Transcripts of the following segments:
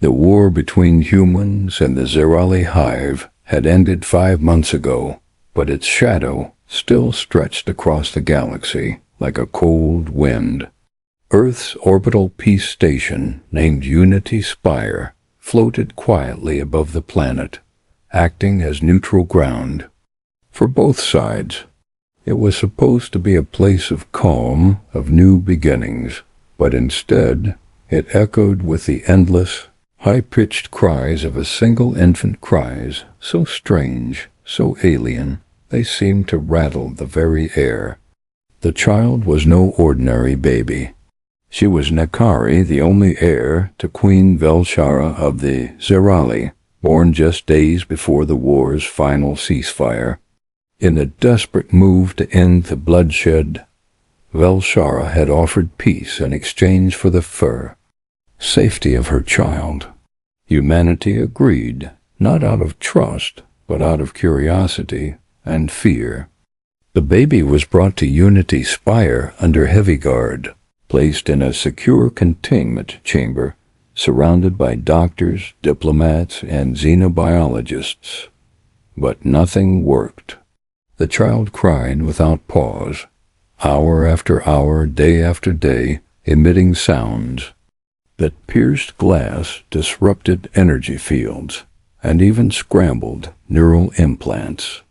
The war between humans and the Zerali hive had ended 5 months ago, but its shadow still stretched across the galaxy like a cold wind. Earth's orbital peace station, named Unity Spire, floated quietly above the planet, acting as neutral ground for both sides. It was supposed to be a place of calm, of new beginnings, but instead it echoed with the endless, high-pitched cries of a single infant, cries so strange, so alien, they seemed to rattle the very air. The child was no ordinary baby. She was Nekari, the only heir to Queen Velshara of the Zerali, born just days before the war's final ceasefire. In a desperate move to end the bloodshed, Velshara had offered peace in exchange for the safety of her child. Humanity agreed, not out of trust, but out of curiosity and fear. The baby was brought to Unity Spire under heavy guard, placed in a secure containment chamber, surrounded by doctors, diplomats, and xenobiologists. But nothing worked. The child cried without pause, hour after hour, day after day, emitting sounds that pierced glass, disrupted energy fields, and even scrambled neural implants.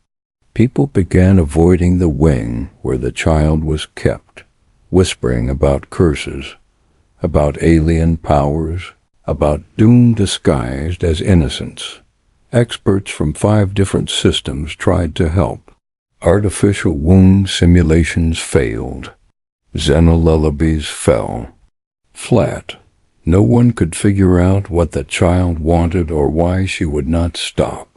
People began avoiding the wing where the child was kept, whispering about curses, about alien powers, about doom disguised as innocence. Experts from 5 different systems tried to help. Artificial wound simulations failed. Xenolullabies fell. Flat. No one could figure out what the child wanted or why she would not stop.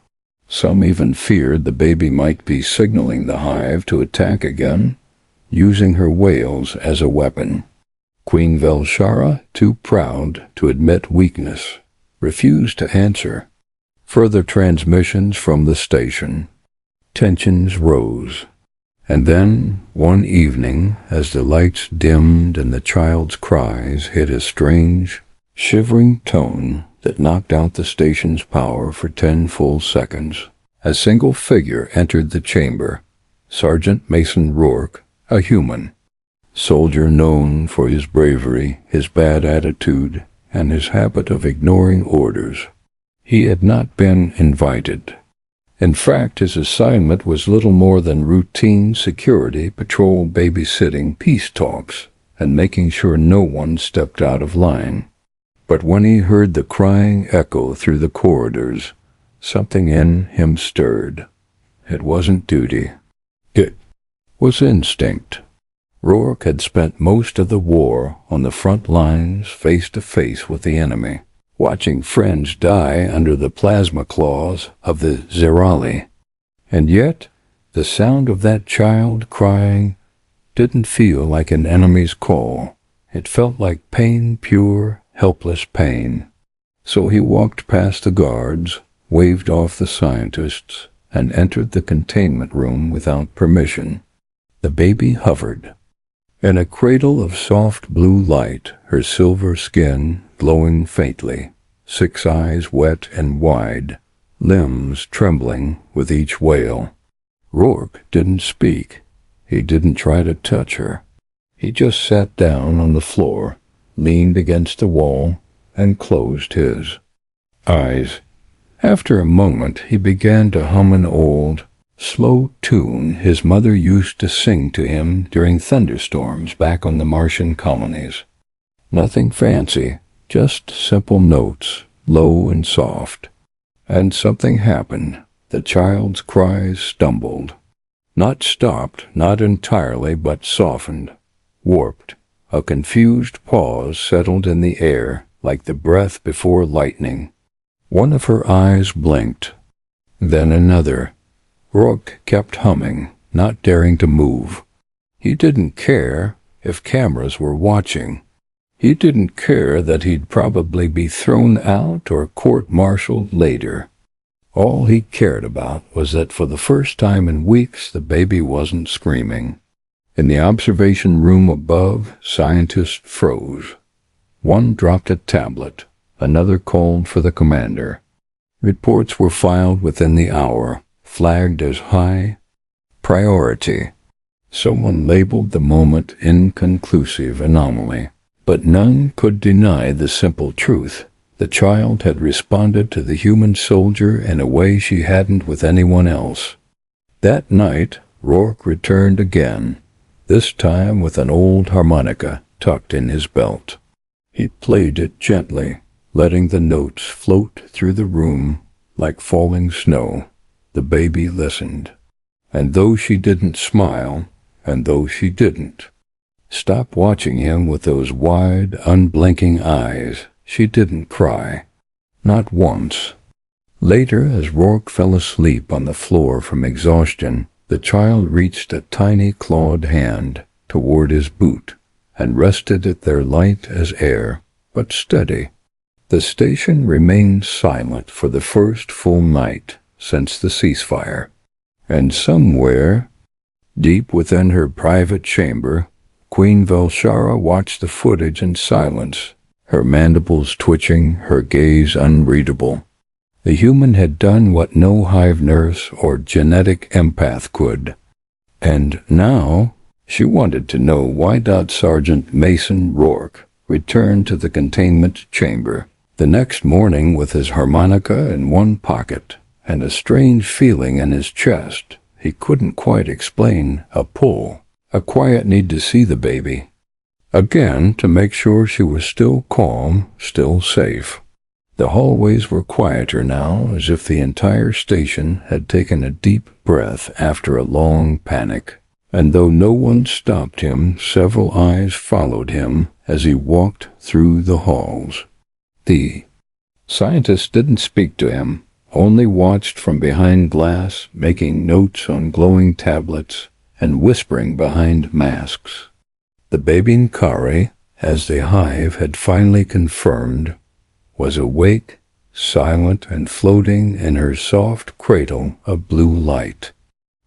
Some even feared the baby might be signaling the hive to attack again, using her wails as a weapon. Queen Velshara, too proud to admit weakness, refused to answer. Further transmissions from the station. Tensions rose. And then, one evening, as the lights dimmed and the child's cries hit a strange, shivering tone that knocked out the station's power for 10 full seconds, a single figure entered the chamber. Sergeant Mason Rourke, a human. Soldier known for his bravery, his bad attitude, and his habit of ignoring orders. He had not been invited. In fact, his assignment was little more than routine security patrol, babysitting peace talks, and making sure no one stepped out of line. But when he heard the crying echo through the corridors, something in him stirred. It wasn't duty. It was instinct. Rourke had spent most of the war on the front lines, face to face with the enemy, watching friends die under the plasma claws of the Zerali. And yet, the sound of that child crying didn't feel like an enemy's call. It felt like pain, pure, helpless pain. So he walked past the guards, waved off the scientists, and entered the containment room without permission. The baby hovered. In a cradle of soft blue light, her silver skin glowing faintly, 6 eyes wet and wide, limbs trembling with each wail. Rourke didn't speak. He didn't try to touch her. He just sat down on the floor, leaned against the wall, and closed his eyes. After a moment, he began to hum an old, slow tune his mother used to sing to him during thunderstorms back on the Martian colonies. Nothing fancy, just simple notes, low and soft. And something happened. The child's cries stumbled. Not stopped, not entirely, but softened, warped. A confused pause settled in the air, like the breath before lightning. One of her eyes blinked. Then another. Rourke kept humming, not daring to move. He didn't care if cameras were watching. He didn't care that he'd probably be thrown out or court-martialed later. All he cared about was that for the first time in weeks the baby wasn't screaming. In the observation room above, scientists froze. One dropped a tablet. Another called for the commander. Reports were filed within the hour, flagged as high priority. Someone labeled the moment inconclusive anomaly, but none could deny the simple truth. The child had responded to the human soldier in a way she hadn't with anyone else. That night, Rourke returned again, this time with an old harmonica tucked in his belt. He played it gently, letting the notes float through the room like falling snow. The baby listened. And though she didn't smile, and though she didn't stop watching him with those wide, unblinking eyes, she didn't cry. Not once. Later, as Rourke fell asleep on the floor from exhaustion, the child reached a tiny clawed hand toward his boot and rested it there light as air, but steady. The station remained silent for the first full night since the ceasefire. And somewhere, deep within her private chamber, Queen Velshara watched the footage in silence, her mandibles twitching, her gaze unreadable. The human had done what no hive nurse or genetic empath could. And now, she wanted to know why Sergeant Mason Rourke returned to the containment chamber the next morning with his harmonica in one pocket and a strange feeling in his chest. He couldn't quite explain, a pull, a quiet need to see the baby. Again, to make sure she was still calm, still safe. The hallways were quieter now, as if the entire station had taken a deep breath after a long panic. And though no one stopped him, several eyes followed him as he walked through the halls. The scientist didn't speak to him, only watched from behind glass, making notes on glowing tablets and whispering behind masks. The baby Nkari, as the hive had finally confirmed, was awake, silent, and floating in her soft cradle of blue light.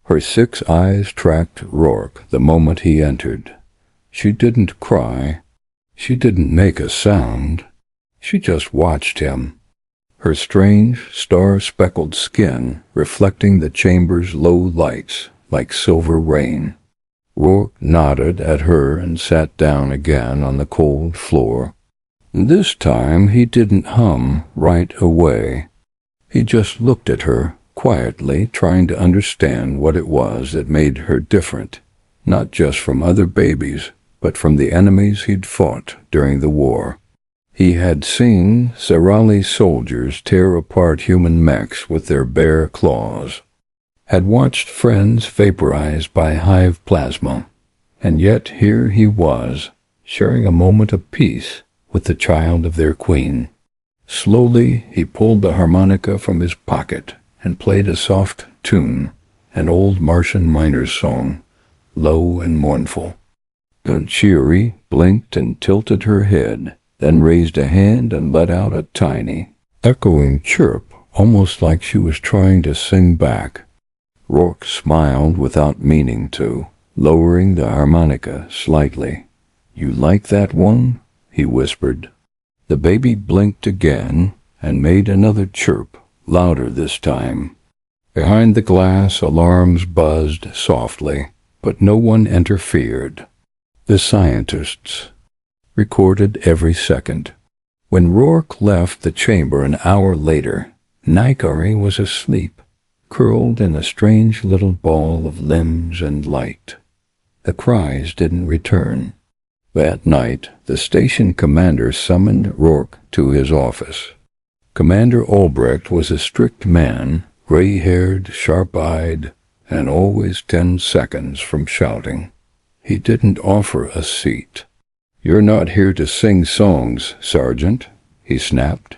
Her 6 eyes tracked Rourke the moment he entered. She didn't cry. She didn't make a sound. She just watched him, her strange, star-speckled skin reflecting the chamber's low lights like silver rain. Rourke nodded at her and sat down again on the cold floor. This time he didn't hum right away. He just looked at her, quietly trying to understand what it was that made her different, not just from other babies, but from the enemies he'd fought during the war. He had seen Zerali soldiers tear apart human mechs with their bare claws, had watched friends vaporized by hive plasma, and yet here he was, sharing a moment of peace with the child of their queen. Slowly he pulled the harmonica from his pocket and played a soft tune, an old Martian miner's song, low and mournful. Chiri blinked and tilted her head, then raised a hand and let out a tiny, echoing chirp, almost like she was trying to sing back. Rourke smiled without meaning to, lowering the harmonica slightly. "You like that one?" he whispered. The baby blinked again and made another chirp, louder this time. Behind the glass, alarms buzzed softly, but no one interfered. The scientists recorded every second. When Rourke left the chamber an hour later, Nikari was asleep, curled in a strange little ball of limbs and light. The cries didn't return. That night, the station commander summoned Rourke to his office. Commander Albrecht was a strict man, gray-haired, sharp-eyed, and always 10 seconds from shouting. He didn't offer a seat. "You're not here to sing songs, Sergeant," he snapped.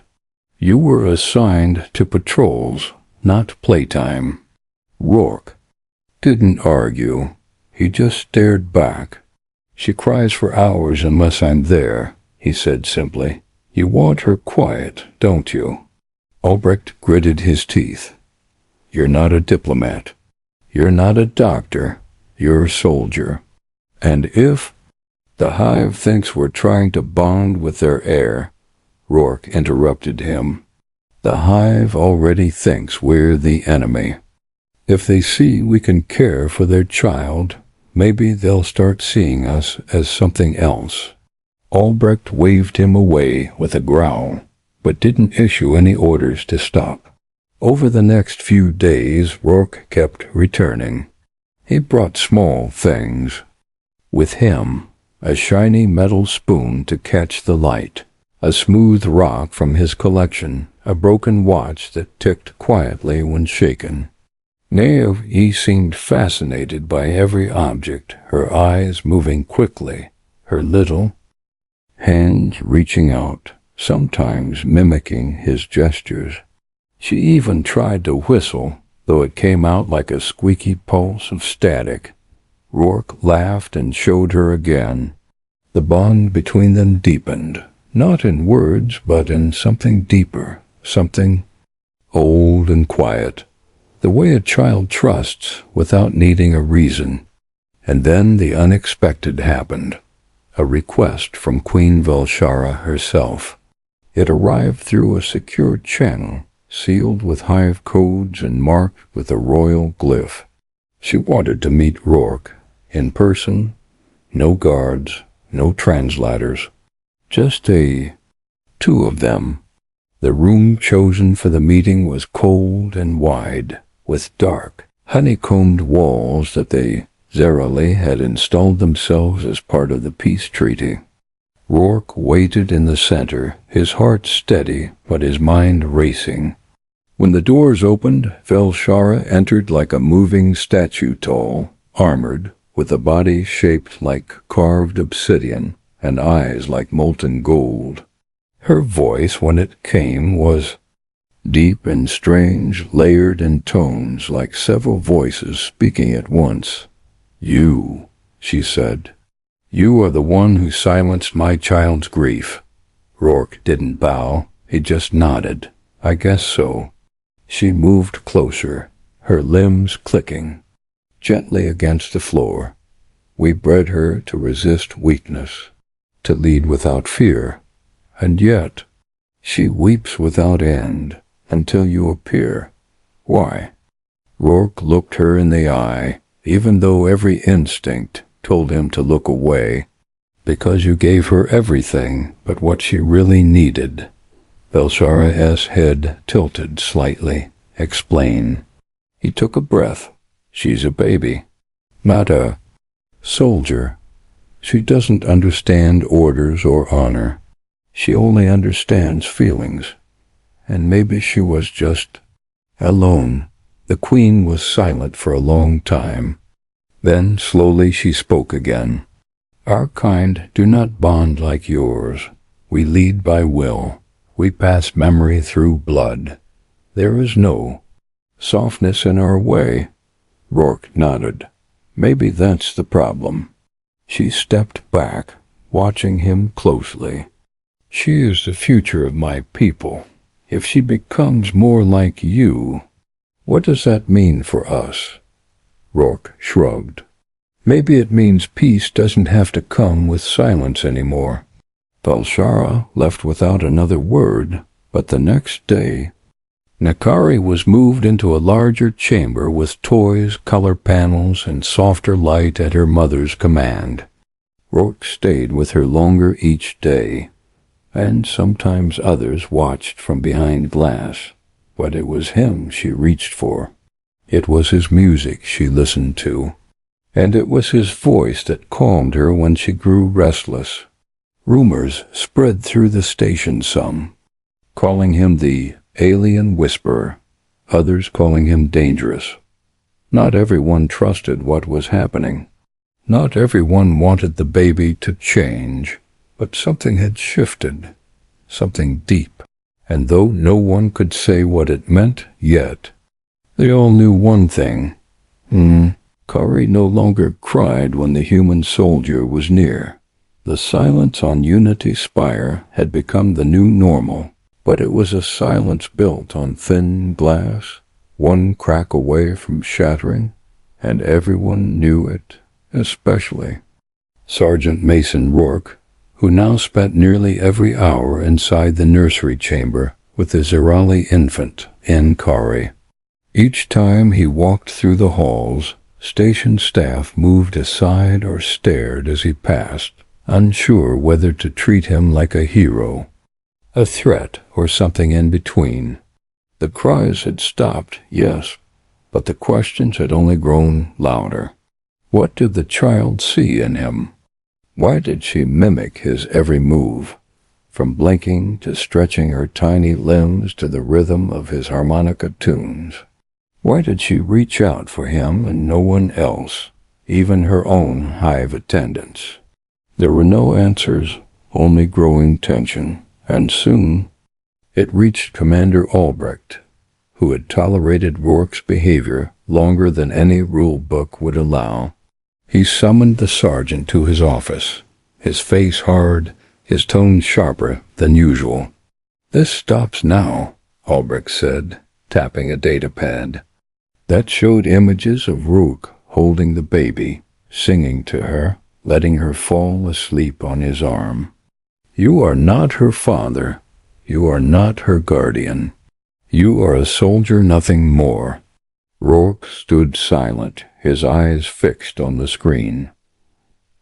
"You were assigned to patrols, not playtime." Rourke didn't argue. He just stared back. "She cries for hours unless I'm there," he said simply. "You want her quiet, don't you?" Albrecht gritted his teeth. "You're not a diplomat. You're not a doctor. You're a soldier. And if the hive thinks we're trying to bond with their air," Rourke interrupted him. "The Hive already thinks we're the enemy. If they see we can care for their child, maybe they'll start seeing us as something else." Albrecht waved him away with a growl, but didn't issue any orders to stop. Over the next few days, Rourke kept returning. He brought small things. With him, a shiny metal spoon to catch the light, a smooth rock from his collection, a broken watch that ticked quietly when shaken. He seemed fascinated by every object, her eyes moving quickly, her little hands reaching out, sometimes mimicking his gestures. She even tried to whistle, though it came out like a squeaky pulse of static. Rourke laughed and showed her again. The bond between them deepened, not in words, but in something deeper, something old and quiet, the way a child trusts without needing a reason. And then the unexpected happened. A request from Queen Velshara herself. It arrived through a secure channel, sealed with hive codes and marked with a royal glyph. She wanted to meet Rourke, in person, no guards, no translators, just two of them. The room chosen for the meeting was cold and wide, with dark, honeycombed walls that they Zerali had installed themselves as part of the peace treaty. Rourke waited in the center, his heart steady but his mind racing. When the doors opened, Velshara entered like a moving statue, tall, armored, with a body shaped like carved obsidian and eyes like molten gold. Her voice, when it came, was deep and strange, layered in tones like several voices speaking at once. "You," she said. "You are the one who silenced my child's grief." Rourke didn't bow, he just nodded. "I guess so." She moved closer, her limbs clicking, gently against the floor. "We bred her to resist weakness, to lead without fear, and yet she weeps without end until you appear. Why?" Rourke looked her in the eye, even though every instinct told him to look away. "Because you gave her everything but what she really needed." Velshara's head tilted slightly. "Explain." He took a breath. "She's a baby, not a soldier. She doesn't understand orders or honor. She only understands feelings. And maybe she was just alone." The queen was silent for a long time. Then slowly she spoke again. "Our kind do not bond like yours. We lead by will. We pass memory through blood. There is no softness in our way." Rourke nodded. "Maybe that's the problem." She stepped back, watching him closely. "She is the future of my people. If she becomes more like you, what does that mean for us?" Rourke shrugged. "Maybe it means peace doesn't have to come with silence anymore." Velshara left without another word, but the next day, Nakari was moved into a larger chamber with toys, color panels, and softer light at her mother's command. Rourke stayed with her longer each day, and sometimes others watched from behind glass, but it was him she reached for. It was his music she listened to, and it was his voice that calmed her when she grew restless. Rumors spread through the station, some calling him the alien whisperer, others calling him dangerous. Not everyone trusted what was happening. Not everyone wanted the baby to change, but something had shifted, something deep. And though no one could say what it meant yet, they all knew one thing. Kari no longer cried when the human soldier was near. The silence on Unity Spire had become the new normal, but it was a silence built on thin glass, one crack away from shattering, and everyone knew it, especially Sergeant Mason Rourke, who now spent nearly every hour inside the nursery chamber with the Zerali infant in Kari. Each time he walked through the halls, station staff moved aside or stared as he passed, unsure whether to treat him like a hero, a threat, or something in between. The cries had stopped, yes, but the questions had only grown louder. What did the child see in him? Why did she mimic his every move, from blinking to stretching her tiny limbs to the rhythm of his harmonica tunes? Why did she reach out for him and no one else, even her own hive attendants? There were no answers, only growing tension, and soon it reached Commander Albrecht, who had tolerated Rourke's behavior longer than any rule book would allow. He summoned the sergeant to his office, his face hard, his tone sharper than usual. "This stops now," Albrecht said, tapping a data pad. That showed images of Rourke holding the baby, singing to her, letting her fall asleep on his arm. "You are not her father. You are not her guardian. You are a soldier, nothing more." Rourke stood silent, his eyes fixed on the screen.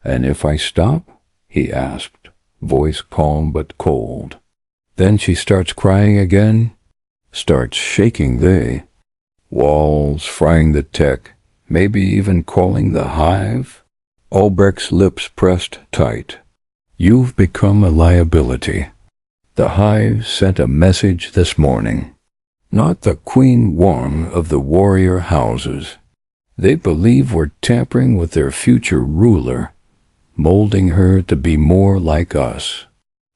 "And if I stop?" he asked, voice calm but cold. "Then she starts crying again? Starts shaking the walls, frying the tech, maybe even calling the hive?" Albrecht's lips pressed tight. "You've become a liability. The hive sent a message this morning. Not the Queen Wong of the warrior houses. They believe we're tampering with their future ruler, molding her to be more like us.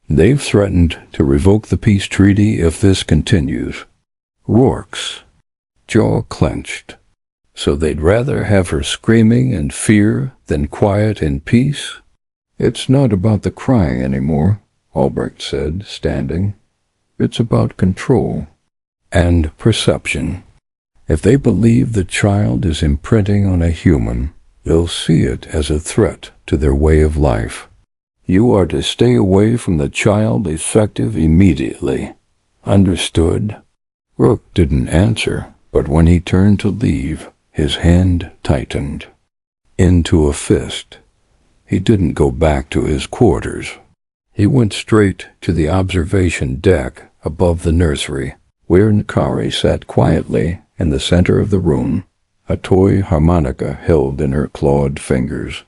They've threatened to revoke the peace treaty if this continues." Rourke's jaw clenched. "So they'd rather have her screaming in fear than quiet in peace?" "It's not about the crying anymore," Albrecht said, standing. "It's about control and perception. If they believe the child is imprinting on a human, they'll see it as a threat to their way of life. You are to stay away from the child effective immediately. Understood?" Rourke didn't answer, but when he turned to leave, his hand tightened into a fist. He didn't go back to his quarters. He went straight to the observation deck above the nursery, where Nkari sat quietly in the center of the room, a toy harmonica held in her clawed fingers.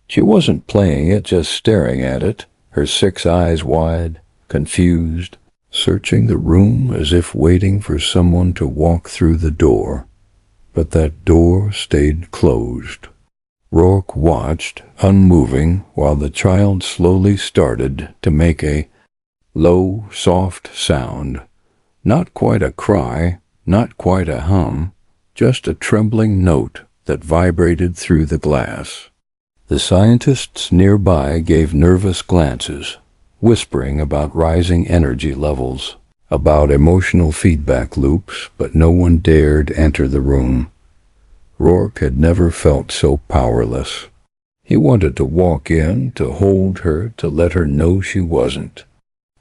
She wasn't playing it, just staring at it, her 6 eyes wide, confused, searching the room as if waiting for someone to walk through the door. But that door stayed closed. Rourke watched, unmoving, while the child slowly started to make a low, soft sound. Not quite a cry, not quite a hum, just a trembling note that vibrated through the glass. The scientists nearby gave nervous glances, whispering about rising energy levels, about emotional feedback loops, but no one dared enter the room. Rourke had never felt so powerless. He wanted to walk in, to hold her, to let her know she wasn't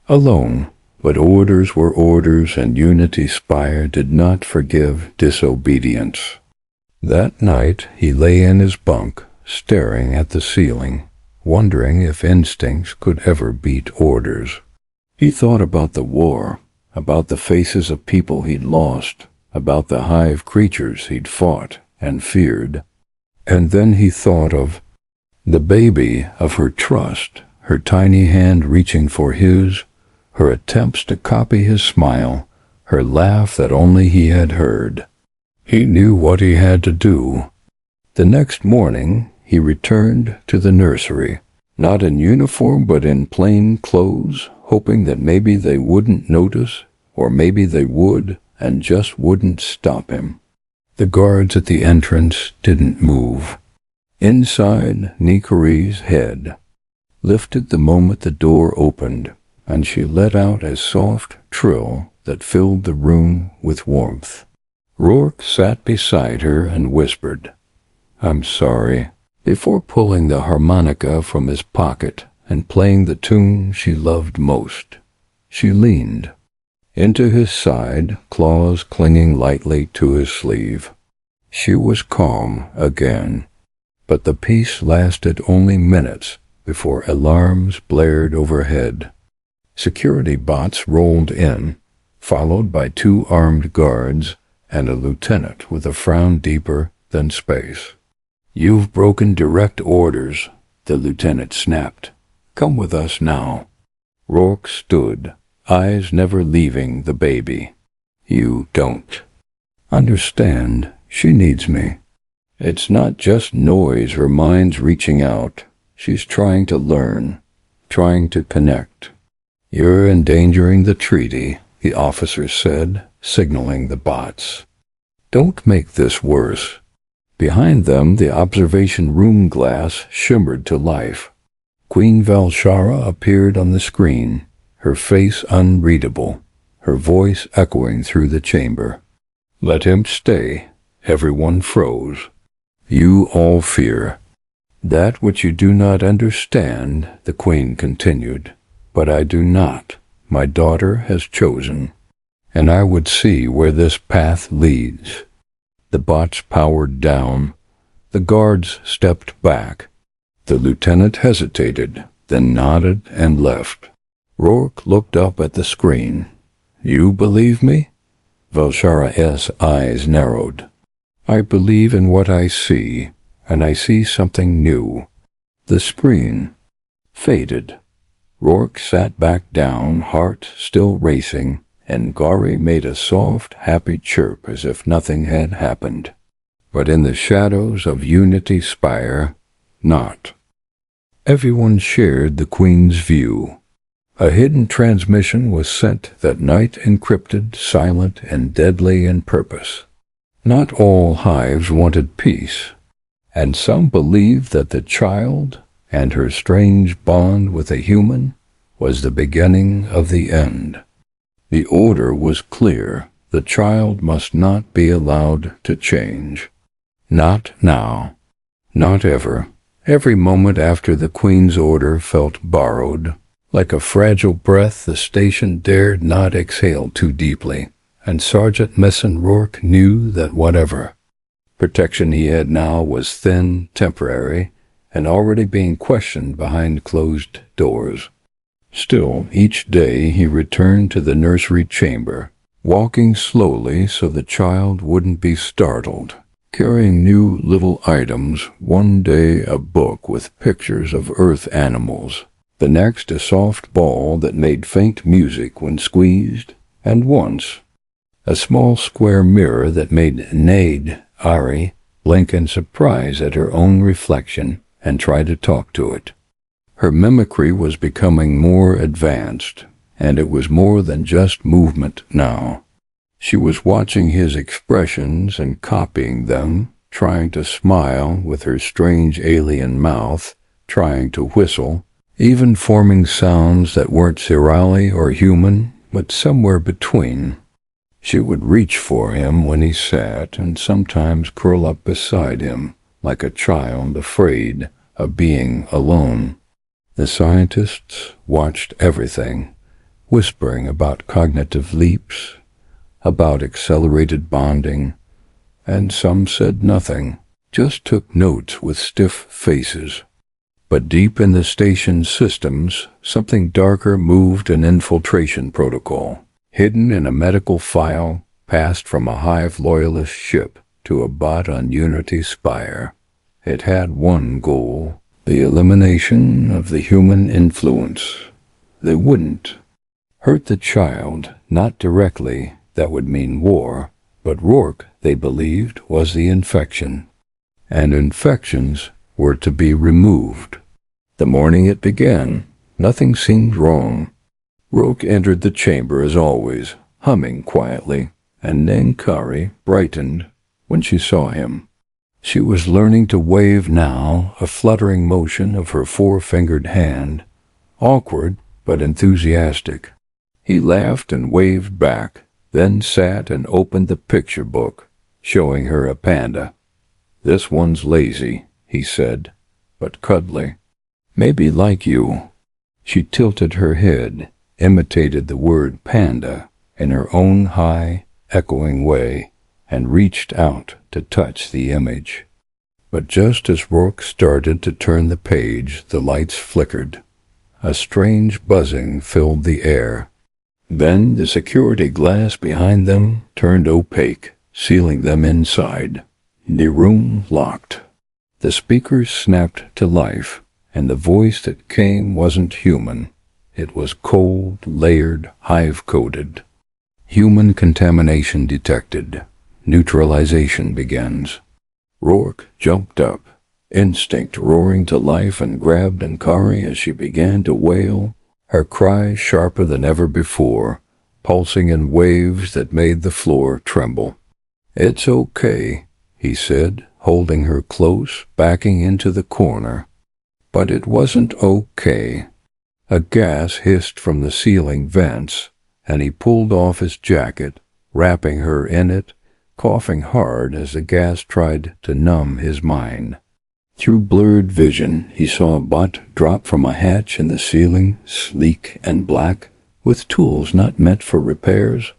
alone. But orders were orders, and Unity Spire did not forgive disobedience. That night he lay in his bunk, staring at the ceiling, wondering if instincts could ever beat orders. He thought about the war, about the faces of people he'd lost, about the hive creatures he'd fought and feared. And then he thought of the baby of her trust, her tiny hand reaching for his, her attempts to copy his smile, her laugh that only he had heard. He knew what he had to do. The next morning he returned to the nursery, not in uniform but in plain clothes, hoping that maybe they wouldn't notice, or maybe they would and just wouldn't stop him. The guards at the entrance didn't move. Inside, Nikori's head lifted the moment the door opened, and she let out a soft trill that filled the room with warmth. Rourke sat beside her and whispered, "I'm sorry," before pulling the harmonica from his pocket and playing the tune she loved most. She leaned into his side, claws clinging lightly to his sleeve. She was calm again, but the peace lasted only minutes before alarms blared overhead. Security bots rolled in, followed by 2 armed guards and a lieutenant with a frown deeper than space. "You've broken direct orders," the lieutenant snapped. "Come with us now." Rourke stood, eyes never leaving the baby. "You don't understand. She needs me. It's not just noise her mind's reaching out. She's trying to learn, trying to connect." "You're endangering the treaty," the officer said, signaling the bots. "Don't make this worse." Behind them, the observation room glass shimmered to life. Queen Valshara appeared on the screen, her face unreadable, her voice echoing through the chamber. "Let him stay." Everyone froze. "You all fear that which you do not understand," the Queen continued. "But I do not. My daughter has chosen, and I would see where this path leads." The bots powered down. The guards stepped back. The lieutenant hesitated, then nodded and left. Rourke looked up at the screen. "You believe me?" Valshara's eyes narrowed. "I believe in what I see, and I see something new." The screen faded. Rourke sat back down, heart still racing, and Gari made a soft, happy chirp as if nothing had happened. But in the shadows of Unity Spire, not. Everyone shared the Queen's view. A hidden transmission was sent that night, encrypted, silent, and deadly in purpose. Not all hives wanted peace, and some believed that the child and her strange bond with a human was the beginning of the end. The order was clear. The child must not be allowed to change. Not now. Not ever. Every moment after the Queen's order felt borrowed. Like a fragile breath, the station dared not exhale too deeply, and Sergeant Messon Rourke knew that whatever protection he had now was thin, temporary, and already being questioned behind closed doors. Still, each day he returned to the nursery chamber, walking slowly so the child wouldn't be startled, carrying new little items, one day a book with pictures of earth animals, the next a soft ball that made faint music when squeezed, and once a small square mirror that made Nade Ari blink in surprise at her own reflection and try to talk to it. Her mimicry was becoming more advanced, and it was more than just movement now. She was watching his expressions and copying them, trying to smile with her strange alien mouth, trying to whistle, even forming sounds that weren't Sirali or human, but somewhere between. She would reach for him when he sat, and sometimes curl up beside him, like a child afraid of being alone. The scientists watched everything, whispering about cognitive leaps, about accelerated bonding, and some said nothing, just took notes with stiff faces. But deep in the station's systems, something darker moved, an infiltration protocol, hidden in a medical file passed from a Hive loyalist ship to a bot on Unity Spire. It had one goal: the elimination of the human influence. They wouldn't hurt the child, not directly, that would mean war, but Rourke, they believed, was the infection, and infections were to be removed. The morning it began, nothing seemed wrong. Rourke entered the chamber as always, humming quietly, and Nankari brightened when she saw him. She was learning to wave now, a fluttering motion of her four-fingered hand, awkward but enthusiastic. He laughed and waved back, then sat and opened the picture book, showing her a panda. "This one's lazy," he said, "but cuddly. Maybe like you." She tilted her head, imitated the word panda in her own high, echoing way, and reached out to touch the image. But just as Rourke started to turn the page, the lights flickered. A strange buzzing filled the air. Then the security glass behind them turned opaque, sealing them inside. The room locked. The speakers snapped to life, and the voice that came wasn't human. It was cold, layered, hive-coated. Human contamination detected. Neutralization begins. Rourke jumped up, instinct roaring to life, and grabbed Ankari as she began to wail, her cry sharper than ever before, pulsing in waves that made the floor tremble. "It's okay," he said, holding her close, backing into the corner. But it wasn't okay. A gas hissed from the ceiling vents, and he pulled off his jacket, wrapping her in it, coughing hard as the gas tried to numb his mind. Through blurred vision, he saw a bot drop from a hatch in the ceiling, sleek and black, with tools not meant for repairs.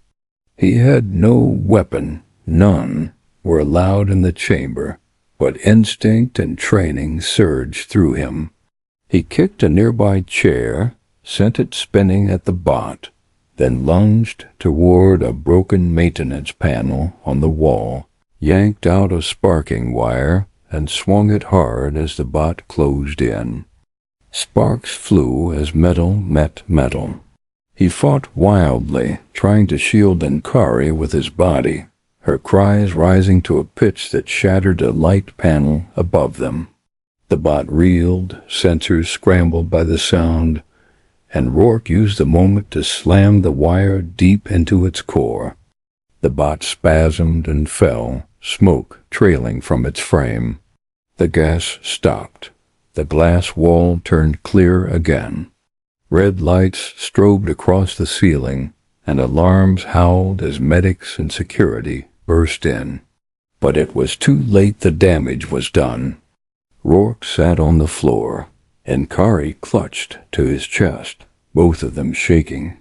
He had no weapon, none were allowed in the chamber, but instinct and training surged through him. He kicked a nearby chair, sent it spinning at the bot, then lunged toward a broken maintenance panel on the wall, yanked out a sparking wire, and swung it hard as the bot closed in. Sparks flew as metal met metal. He fought wildly, trying to shield Ankari with his body, her cries rising to a pitch that shattered a light panel above them. The bot reeled, sensors scrambled by the sound, and Rourke used the moment to slam the wire deep into its core. The bot spasmed and fell, smoke trailing from its frame. The gas stopped. The glass wall turned clear again. Red lights strobed across the ceiling, and alarms howled as medics and security burst in. But it was too late. The damage was done. Rourke sat on the floor, and Ankari clutched to his chest, both of them shaking.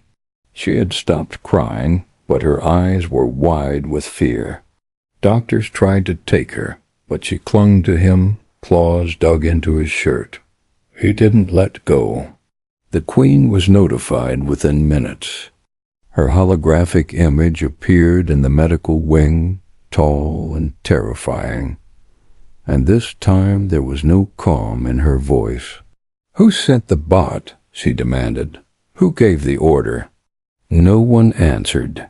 She had stopped crying, but her eyes were wide with fear. Doctors tried to take her, but she clung to him, claws dug into his shirt. He didn't let go. The Queen was notified within minutes. Her holographic image appeared in the medical wing, tall and terrifying. And this time there was no calm in her voice. "Who sent the bot?" she demanded. "Who gave the order?" No one answered.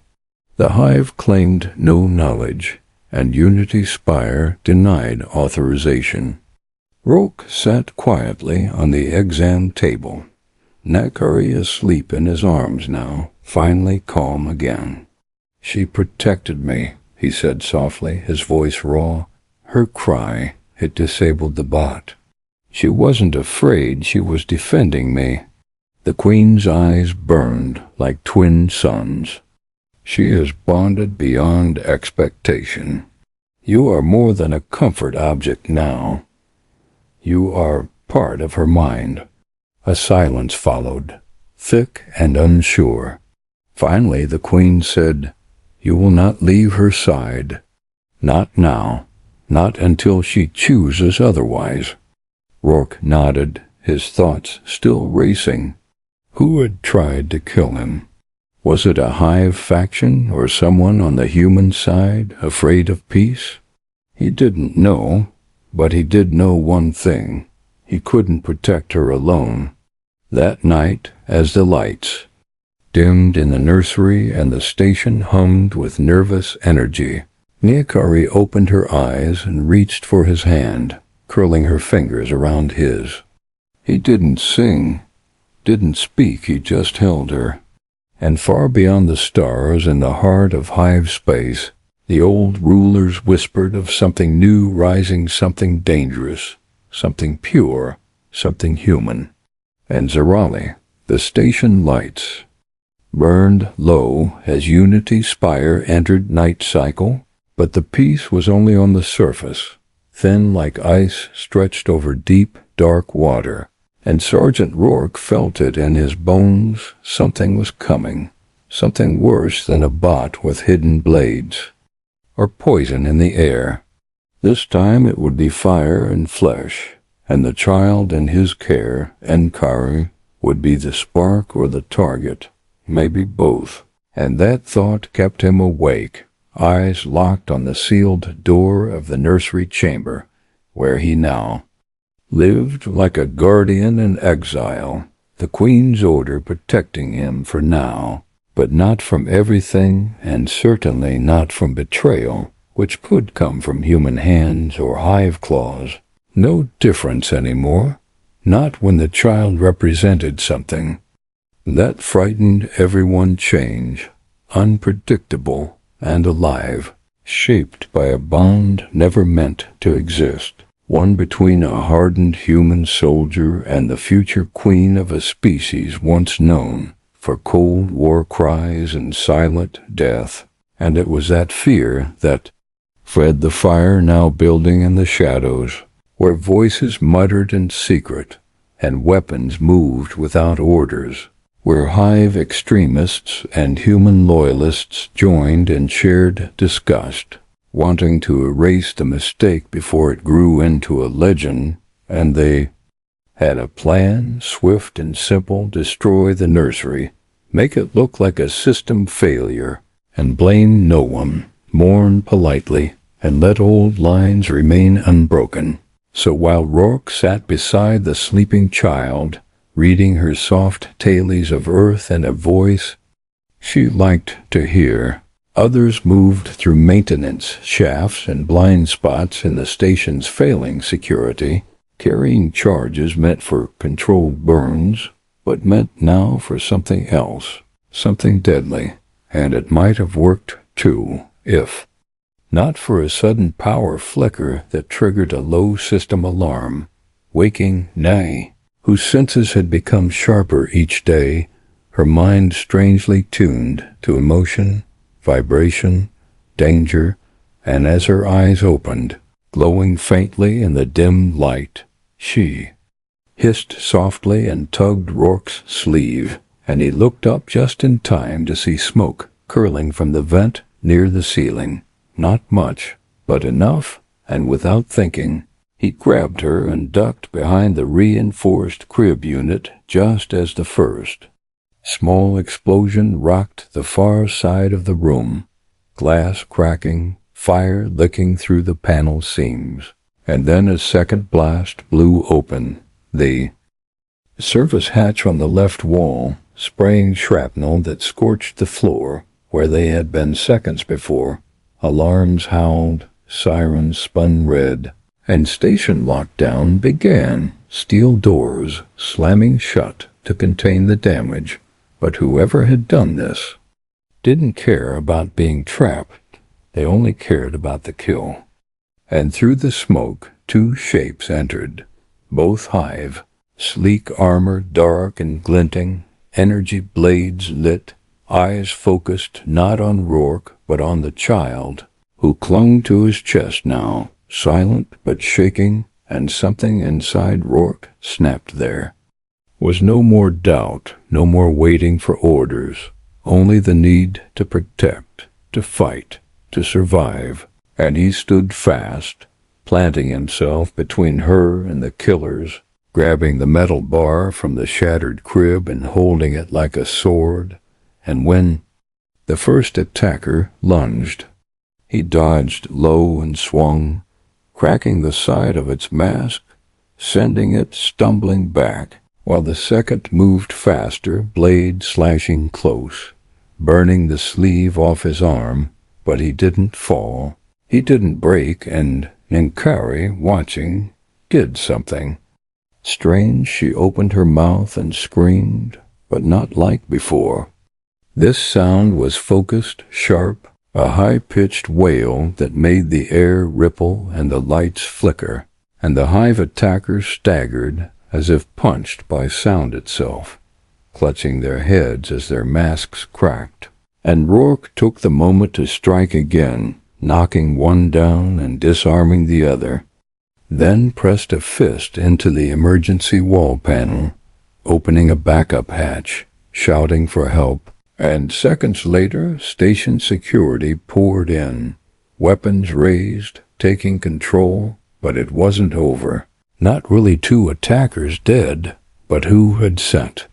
The Hive claimed no knowledge, and Unity Spire denied authorization. Rourke sat quietly on the exam table. Ankari asleep in his arms now, finally calm again. "She protected me," he said softly, his voice raw. Her cry, it disabled the bot. She wasn't afraid, she was defending me. The Queen's eyes burned like twin suns. "She is bonded beyond expectation. You are more than a comfort object now. You are part of her mind." A silence followed, thick and unsure. Finally the Queen said, "You will not leave her side. Not now. Not until she chooses otherwise." Rourke nodded, his thoughts still racing. Who had tried to kill him? Was it a Hive faction or someone on the human side, afraid of peace? He didn't know, but he did know one thing. He couldn't protect her alone. That night, as the lights dimmed in the nursery and the station hummed with nervous energy, Ankari opened her eyes and reached for his hand, curling her fingers around his. He didn't sing, didn't speak, he just held her. And far beyond the stars, in the heart of Hive space, the old rulers whispered of something new rising, something dangerous, something pure, something human. And Zerali, the station lights, burned low as Unity Spire entered night cycle, but the peace was only on the surface, thin like ice stretched over deep, dark water. And Sergeant Rourke felt it in his bones. Something was coming. Something worse than a bot with hidden blades, or poison in the air. This time it would be fire and flesh, and the child in his care, Enkari, would be the spark or the target, maybe both. And that thought kept him awake, eyes locked on the sealed door of the nursery chamber, where he now lived like a guardian in exile, the Queen's order protecting him for now, but not from everything, and certainly not from betrayal, which could come from human hands or hive claws. No difference anymore, not when the child represented something. That frightened everyone. Change, unpredictable and alive, shaped by a bond never meant to exist, one between a hardened human soldier and the future queen of a species once known for Cold War cries and silent death. And it was that fear that fed the fire now building in the shadows, where voices muttered in secret and weapons moved without orders, where hive extremists and human loyalists joined in shared disgust, wanting to erase the mistake before it grew into a legend. And they had a plan, swift and simple: destroy the nursery, make it look like a system failure, and blame no one, mourn politely, and let old lines remain unbroken. So while Rourke sat beside the sleeping child, reading her soft tales of earth in a voice she liked to hear, others moved through maintenance shafts and blind spots in the station's failing security, carrying charges meant for controlled burns, but meant now for something else, something deadly. And it might have worked too, if not for a sudden power flicker that triggered a low system alarm, waking Nay, whose senses had become sharper each day, her mind strangely tuned to emotion, vibration, danger, and as her eyes opened, glowing faintly in the dim light, she hissed softly and tugged Rourke's sleeve, and he looked up just in time to see smoke curling from the vent near the ceiling. Not much, but enough, and without thinking, he grabbed her and ducked behind the reinforced crib unit just as the first small explosion rocked the far side of the room, glass cracking, fire licking through the panel seams. And then a second blast blew open the service hatch on the left wall, spraying shrapnel that scorched the floor where they had been seconds before. Alarms howled, sirens spun red, and station lockdown began, steel doors slamming shut to contain the damage. But whoever had done this didn't care about being trapped. They only cared about the kill. And through the smoke, two shapes entered, both hive, sleek armor dark and glinting, energy blades lit, eyes focused not on Rourke but on the child, who clung to his chest now, silent but shaking, and something inside Rourke snapped. There was no more doubt, no more waiting for orders, only the need to protect, to fight, to survive. And he stood fast, planting himself between her and the killers, grabbing the metal bar from the shattered crib and holding it like a sword. And when the first attacker lunged, he dodged low and swung, cracking the side of its mask, sending it stumbling back, while the second moved faster, blade slashing close, burning the sleeve off his arm. But he didn't fall. He didn't break, and Enkari, watching, did something strange. She opened her mouth and screamed, but not like before. This sound was focused, sharp, a high-pitched wail that made the air ripple and the lights flicker, and the hive attackers staggered as if punched by sound itself, clutching their heads as their masks cracked. And Rourke took the moment to strike again, knocking one down and disarming the other. then pressed a fist into the emergency wall panel, opening a backup hatch, shouting for help. And seconds later, station security poured in, weapons raised, taking control. But it wasn't over. Not really 2 attackers dead, but who had sent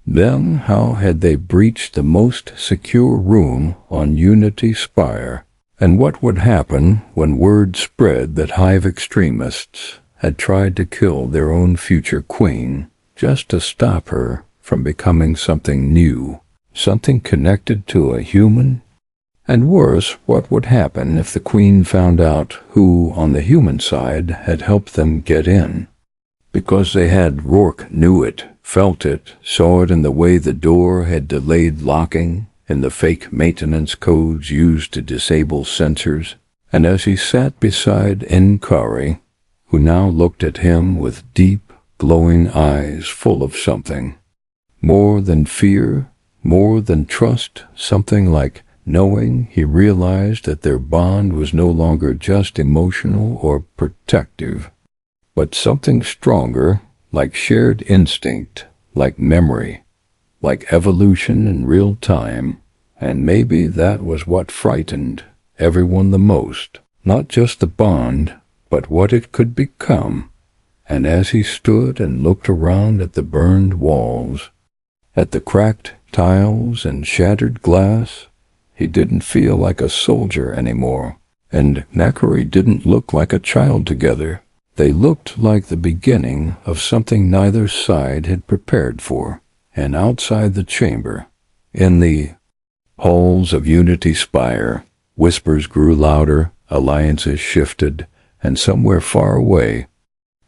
them? How had they breached the most secure room on Unity Spire? And what would happen when word spread that Hive extremists had tried to kill their own future queen just to stop her from becoming something new, something connected to a human? And worse, what would happen if the queen found out who on the human side had helped them get in? Because they had, Rourke knew it, felt it, saw it in the way the door had delayed locking, in the fake maintenance codes used to disable sensors. And as he sat beside Nkari, who now looked at him with deep, glowing eyes full of something, more than fear, more than trust, something like knowing, he realized that their bond was no longer just emotional or protective, but something stronger, like shared instinct, like memory, like evolution in real time. And maybe that was what frightened everyone the most, not just the bond, but what it could become. And as he stood and looked around at the burned walls, at the cracked tiles and shattered glass, he didn't feel like a soldier anymore, and Nkari didn't look like a child together. They looked like the beginning of something neither side had prepared for. And outside the chamber, in the halls of Unity Spire, whispers grew louder, alliances shifted, and somewhere far away,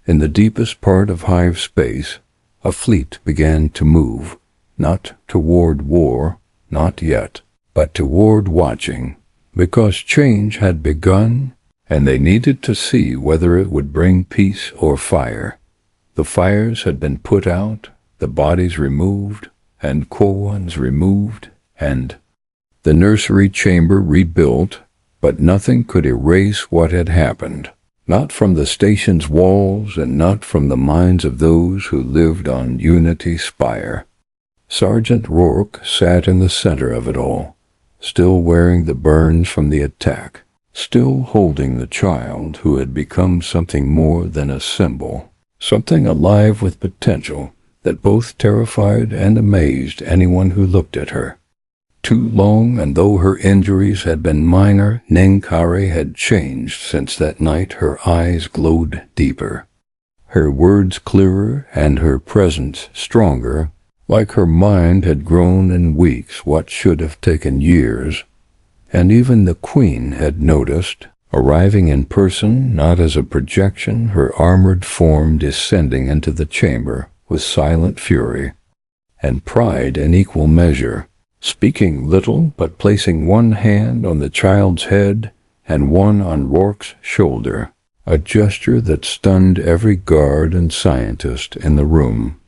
in the deepest part of Hive space, a fleet began to move, not toward war, not yet, but toward watching, because change had begun, and they needed to see whether it would bring peace or fire. The fires had been put out, the bodies removed, and koans removed, and the nursery chamber rebuilt, but nothing could erase what had happened, not from the station's walls and not from the minds of those who lived on Unity Spire. Sergeant Rourke sat in the center of it all, still wearing the burns from the attack, still holding the child who had become something more than a symbol, something alive with potential that both terrified and amazed anyone who looked at her. Too long, and though her injuries had been minor, Nkari had changed since that night. Her eyes glowed deeper, her words clearer, and her presence stronger, like her mind had grown in weeks what should have taken years. And even the Queen had noticed, arriving in person, not as a projection, her armored form descending into the chamber with silent fury and pride in equal measure, speaking little but placing one hand on the child's head and one on Rourke's shoulder, a gesture that stunned every guard and scientist in the room.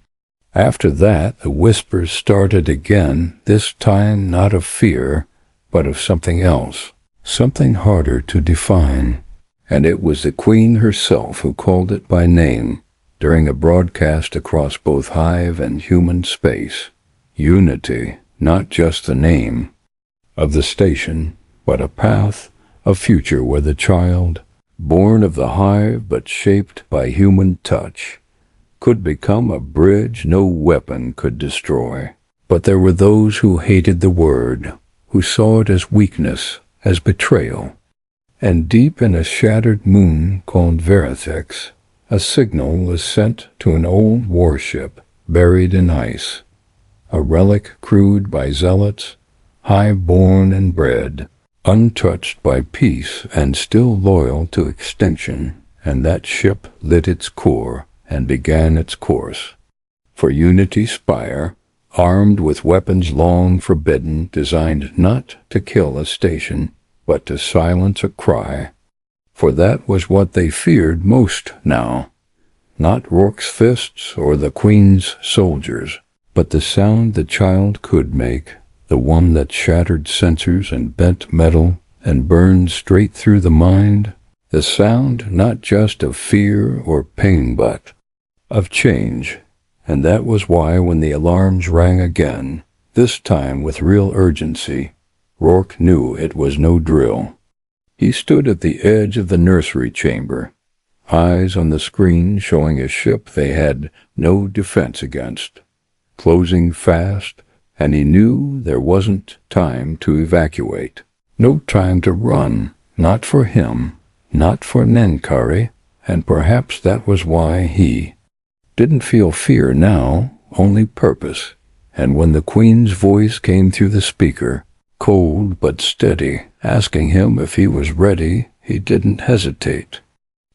After that, the whispers started again, this time not of fear, but of something else, something harder to define. And it was the Queen herself who called it by name during a broadcast across both Hive and human space. Unity, not just the name of the station, but a path, a future where the child, born of the Hive but shaped by human touch, could become a bridge no weapon could destroy. But there were those who hated the word, who saw it as weakness, as betrayal. And deep in a shattered moon called Veritex, a signal was sent to an old warship buried in ice, a relic crewed by zealots, Hive-born and bred, untouched by peace and still loyal to extinction. And that ship lit its core and began its course for Unity Spire, armed with weapons long forbidden, designed not to kill a station, but to silence a cry. For that was what they feared most now, not Rourke's fists or the Queen's soldiers, but the sound the child could make, the one that shattered sensors and bent metal and burned straight through the mind, The sound not just of fear or pain, but of change. And that was why when the alarms rang again, this time with real urgency, Rourke knew it was no drill. He stood at the edge of the nursery chamber, eyes on the screen showing a ship they had no defense against, closing fast, and he knew there wasn't time to evacuate. No time to run, not for him, not for Nenkari, and perhaps that was why he didn't feel fear now, only purpose. And when the Queen's voice came through the speaker, cold but steady, asking him if he was ready, he didn't hesitate.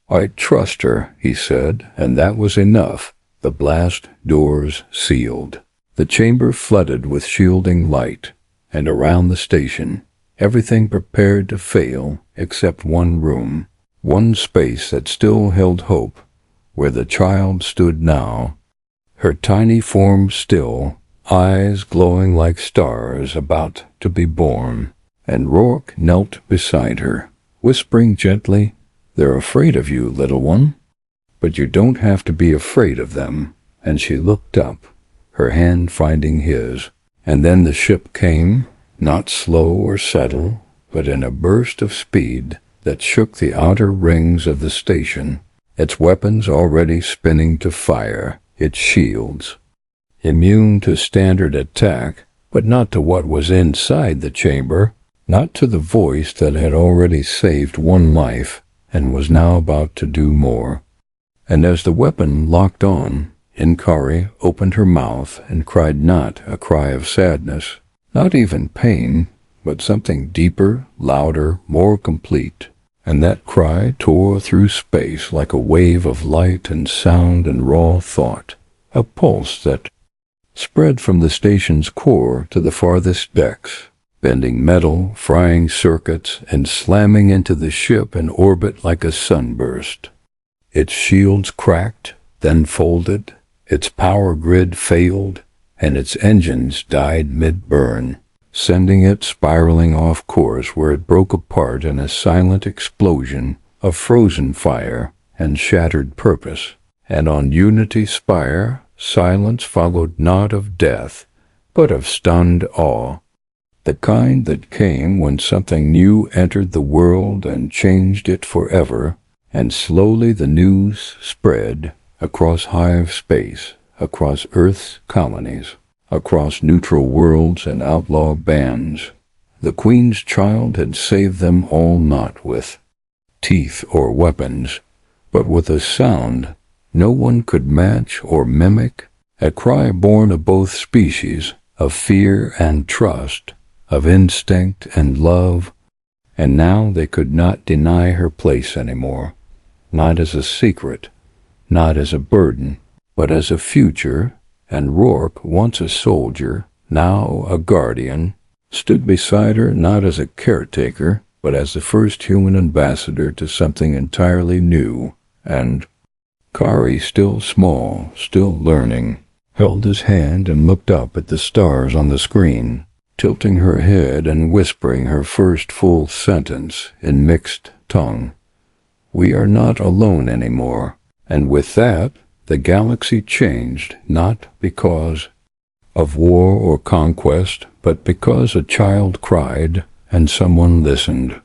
"I trust her," he said, and that was enough. The blast doors sealed. The chamber flooded with shielding light, and around the station, everything prepared to fail except one room, one space that still held hope, where the child stood now, her tiny form still, eyes glowing like stars about to be born. And Rourke knelt beside her, whispering gently, "They're afraid of you, little one, but you don't have to be afraid of them." And she looked up, her hand finding his, and then the ship came, not slow or subtle, but in a burst of speed that shook the outer rings of the station, its weapons already spinning to fire, its shields immune to standard attack, but not to what was inside the chamber, not to the voice that had already saved one life and was now about to do more. And as the weapon locked on, Nenkari opened her mouth and cried not a cry of sadness, not even pain, but something deeper, louder, more complete. And that cry tore through space like a wave of light and sound and raw thought, a pulse that spread from the station's core to the farthest decks, bending metal, frying circuits, and slamming into the ship in orbit like a sunburst. Its shields cracked, then folded, its power grid failed, and its engines died mid-burn, sending it spiraling off course where it broke apart in a silent explosion of frozen fire and shattered purpose. And on Unity Spire, silence followed not of death, but of stunned awe, the kind that came when something new entered the world and changed it forever. And slowly the news spread across hive space, across Earth's colonies, across neutral worlds and outlaw bands. The Queen's child had saved them all, not with teeth or weapons, but with a sound no one could match or mimic, a cry born of both species, of fear and trust, of instinct and love. And now they could not deny her place anymore, not as a secret, not as a burden, but as a future. And Rourke, once a soldier, now a guardian, stood beside her not as a caretaker, but as the first human ambassador to something entirely new. And Kari, still small, still learning, held his hand and looked up at the stars on the screen, tilting her head and whispering her first full sentence in mixed tongue. "We are not alone anymore." And with that, the galaxy changed, not because of war or conquest, but because a child cried and someone listened.